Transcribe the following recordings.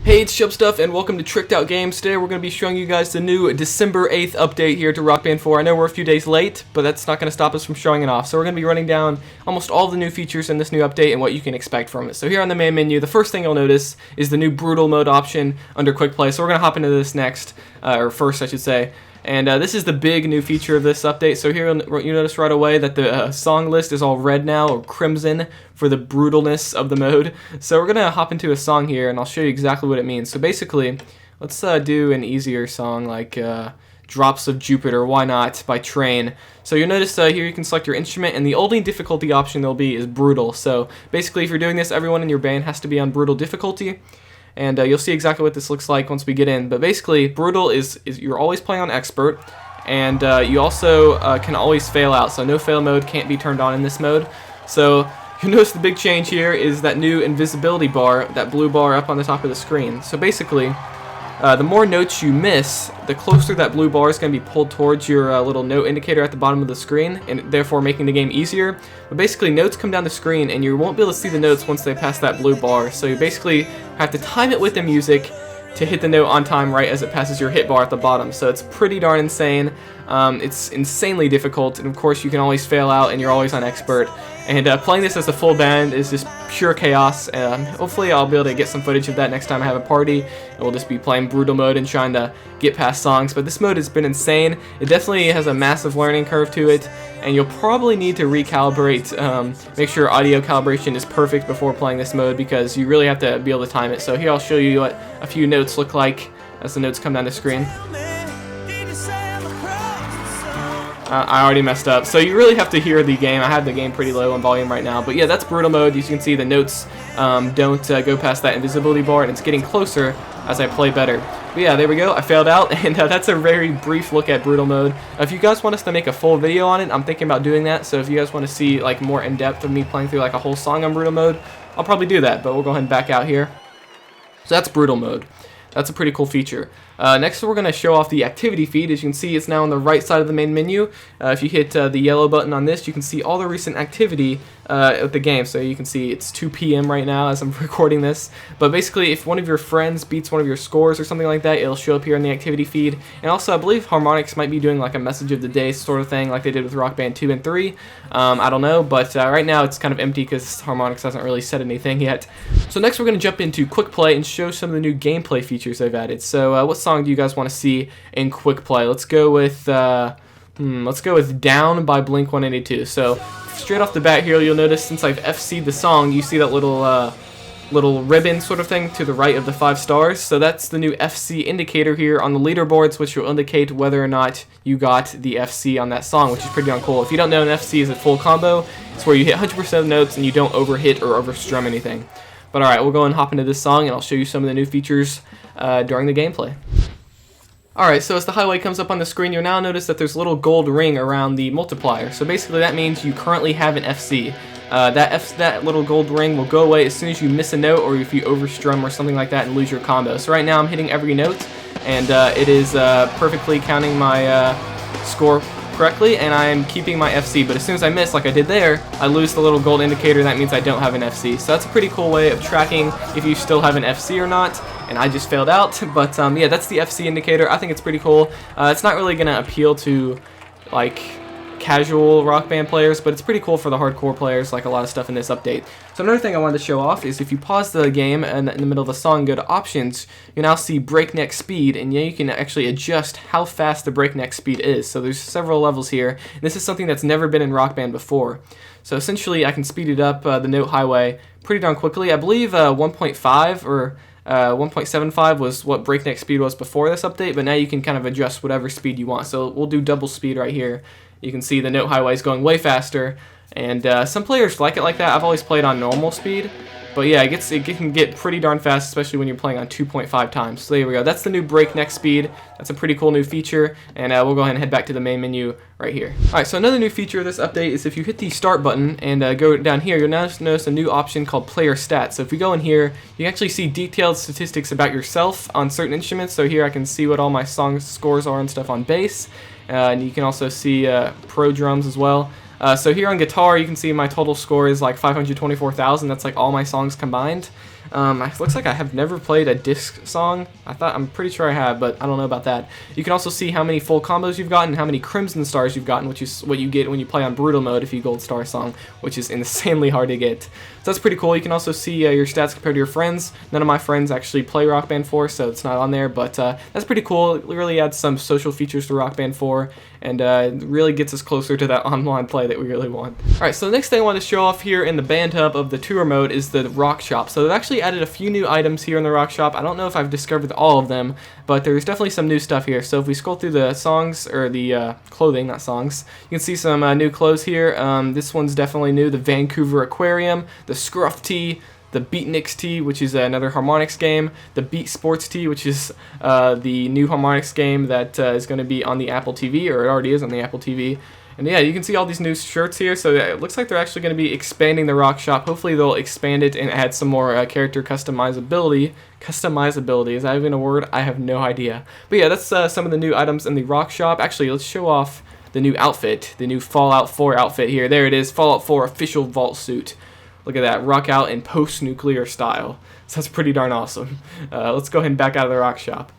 Hey, it's Shubstuff, and welcome to TrickedOutGames. Today we're going to be showing you guys the new December 8th update here to Rock Band 4. I know we're a few days late, but that's not going to stop us from showing it off. So we're going to be running down almost all the new features in this new update and what you can expect from it. So here on the main menu, the first thing you'll notice is the new Brutal mode option under Quick Play. So we're going to hop into this next, or first I should say. And this is the big new feature of this update. So here you notice right away that the song list is all red now, or crimson, for the brutalness of the mode. So we're going to hop into a song here, and I'll show you exactly what it means. So basically, let's do an easier song like Drops of Jupiter, Why Not, by Train. So you'll notice here you can select your instrument, and the only difficulty option there'll be is Brutal. So basically, if you're doing this, everyone in your band has to be on Brutal difficulty. And you'll see exactly what this looks like once we get in. But basically, Brutal is you're always playing on Expert, and you also can always fail out. So no fail mode can't be turned on in this mode. So you'll notice the big change here is that new invisibility bar, that blue bar up on the top of the screen. So basically, the more notes you miss, the closer that blue bar is going to be pulled towards your little note indicator at the bottom of the screen, and therefore making the game easier. But basically, notes come down the screen, and you won't be able to see the notes once they pass that blue bar. So you basically have to time it with the music to hit the note on time right as it passes your hit bar at the bottom. So it's pretty darn insane. It's insanely difficult, and of course you can always fail out, and you're always on Expert. And playing this as a full band is just pure chaos. Hopefully I'll be able to get some footage of that next time I have a party, and we'll just be playing Brutal mode and trying to get past songs. But this mode has been insane. It definitely has a massive learning curve to it, and you'll probably need to recalibrate, make sure audio calibration is perfect before playing this mode, because you really have to be able to time it. So here I'll show you what a few notes look like as the notes come down the screen. I already messed up, so you really have to hear the game. I have the game pretty low on volume right now, but yeah, that's Brutal mode. As you can see, the notes don't go past that invisibility bar, and it's getting closer as I play better. But yeah, there we go. I failed out, and that's a very brief look at Brutal mode. If you guys want us to make a full video on it, I'm thinking about doing that. So if you guys want to see like more in depth of me playing through like a whole song on Brutal mode, I'll probably do that. But we'll go ahead and back out here. So that's Brutal mode. That's a pretty cool feature. Next, we're going to show off the activity feed. As you can see, it's now on the right side of the main menu. If you hit the yellow button on this, you can see all the recent activity of the game. So you can see it's 2 p.m. right now as I'm recording this. But basically, if one of your friends beats one of your scores or something like that, it'll show up here in the activity feed. And also, I believe Harmonix might be doing like a message of the day sort of thing like they did with Rock Band 2 and 3. I don't know, but right now it's kind of empty because Harmonix hasn't really said anything yet. So next, we're going to jump into Quick Play and show some of the new gameplay features they've added. So what song do you guys want to see in Quick Play? Let's go with Down by Blink-182. So straight off the bat here, you'll notice since I've FC'd the song, you see that little ribbon sort of thing to the right of the 5 stars. So that's the new FC indicator here on the leaderboards, which will indicate whether or not you got the FC on that song, which is pretty darn cool. If you don't know, an FC is a full combo. It's where you hit 100% of notes and you don't overhit or overstrum anything. But alright, we'll go and hop into this song, and I'll show you some of the new features during the gameplay. Alright, so as the highlight comes up on the screen, you'll now notice that there's a little gold ring around the multiplier. So basically that means you currently have an FC. That little gold ring will go away as soon as you miss a note, or if you overstrum or something like that and lose your combo. So right now I'm hitting every note, and it is perfectly counting my score correctly, and I'm keeping my FC. But as soon as I miss, like I did there, I lose the little gold indicator. That means I don't have an FC. So that's a pretty cool way of tracking if you still have an FC or not. And I just failed out, but yeah, that's the FC indicator. I think it's pretty cool. It's not really gonna appeal to like casual Rock Band players, but it's pretty cool for the hardcore players, like a lot of stuff in this update. So another thing I wanted to show off is if you pause the game and in the middle of the song, go to options, you now see breakneck speed, and yeah, you can actually adjust how fast the breakneck speed is. So there's several levels here, and this is something that's never been in Rock Band before. So essentially I can speed it up the note highway pretty darn quickly. I believe 1.5 or 1.75 was what breakneck speed was before this update, but now you can kind of adjust whatever speed you want. So we'll do double speed right here. You can see the note highway is going way faster, and some players like it like that. I've always played on normal speed, but yeah, it can get pretty darn fast, especially when you're playing on 2.5 times. So there we go. That's the new breakneck speed. That's a pretty cool new feature, and we'll go ahead and head back to the main menu right here. Alright, so another new feature of this update is if you hit the start button and go down here, you'll now notice a new option called player stats. So if we go in here, you can actually see detailed statistics about yourself on certain instruments. So here I can see what all my song scores are and stuff on bass, and you can also see pro drums as well. So here on guitar, you can see my total score is like 524,000. That's like all my songs combined. It looks like I have never played a disc song. I'm pretty sure I have, but I don't know about that. You can also see how many full combos you've gotten, how many crimson stars you've gotten, which is what you get when you play on brutal mode if you gold star a song, which is insanely hard to get. So that's pretty cool. You can also see your stats compared to your friends. None of my friends actually play Rock Band 4, so it's not on there, but that's pretty cool. It really adds some social features to Rock Band 4, and really gets us closer to that online play that we really want. Alright, so the next thing I want to show off here in the band hub of the tour mode is the rock shop. So they've actually added a few new items here in the rock shop. I don't know if I've discovered all of them, but there's definitely some new stuff here. So if we scroll through the songs, or the clothing, not songs, you can see some new clothes here. This one's definitely new, the Vancouver Aquarium, the Scruff Tee, the Breakneck tee, which is another harmonics game, the Beat Sports tee, which is the new harmonics game that is going to be on the Apple TV, or it already is on the Apple TV. And yeah, you can see all these new shirts here, so it looks like they're actually going to be expanding the rock shop. Hopefully they'll expand it and add some more character customizability. Customizability, is that even a word? I have no idea. But yeah, that's some of the new items in the rock shop. Actually, let's show off the new outfit, the new Fallout 4 outfit here. There it is, Fallout 4 official vault suit. Look at that, rock out in post-nuclear style. So that's pretty darn awesome. Let's go ahead and back out of the rock shop.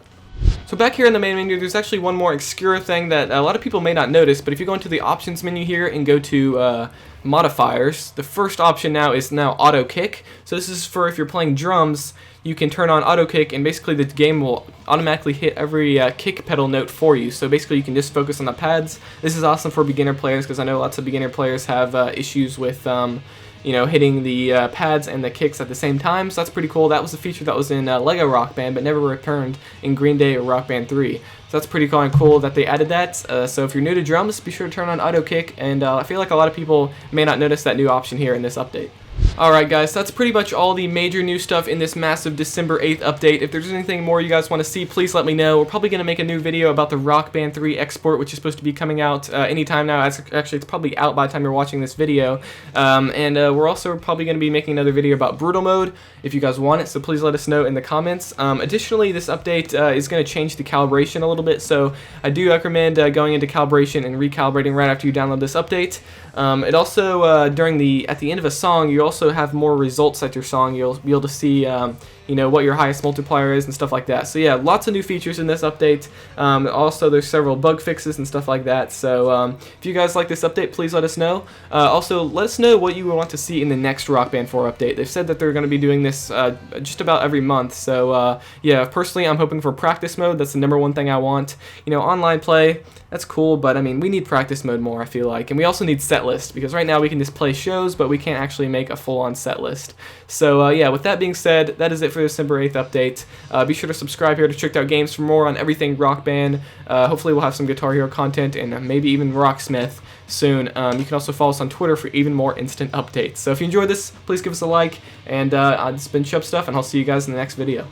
So back here in the main menu, there's actually one more obscure thing that a lot of people may not notice, but if you go into the options menu here and go to modifiers, the first option now is auto kick. So this is for if you're playing drums, you can turn on auto kick, and basically the game will automatically hit every kick pedal note for you. So basically you can just focus on the pads. This is awesome for beginner players, because I know lots of beginner players have issues with hitting the pads and the kicks at the same time, so that's pretty cool. That was a feature that was in Lego Rock Band, but never returned in Green Day or Rock Band 3. So that's pretty cool that they added that. So if you're new to drums, be sure to turn on auto kick, and I feel like a lot of people may not notice that new option here in this update. Alright guys, that's pretty much all the major new stuff in this massive December 8th update. If there's anything more you guys want to see, please let me know. We're probably going to make a new video about the Rock Band 3 export, which is supposed to be coming out anytime now. Actually, it's probably out by the time you're watching this video. And we're also probably going to be making another video about brutal mode if you guys want it, so please let us know in the comments. Additionally, this update is going to change the calibration a little bit, so I do recommend going into calibration and recalibrating right after you download this update. It also, at the end of a song, you also have more results at your song. You'll be able to see what your highest multiplier is and stuff like that. So yeah, lots of new features in this update. Also, there's several bug fixes and stuff like that. So if you guys like this update, please let us know. Also, let us know what you want to see in the next Rock Band 4 update. They've said that they're going to be doing this just about every month. So yeah, personally, I'm hoping for practice mode. That's the #1 thing I want. Online play, that's cool, but I mean, we need practice mode more, I feel like. And we also need set list, because right now we can just play shows, but we can't actually make a full-on set list. So yeah, with that being said, that is it for the December 8th update. Be sure to subscribe here to TrickedOutGames for more on everything Rock Band. Hopefully we'll have some Guitar Hero content, and maybe even Rocksmith soon. You can also follow us on Twitter for even more instant updates. So if you enjoyed this, please give us a like, and it's been Chubb Stuff, and I'll see you guys in the next video.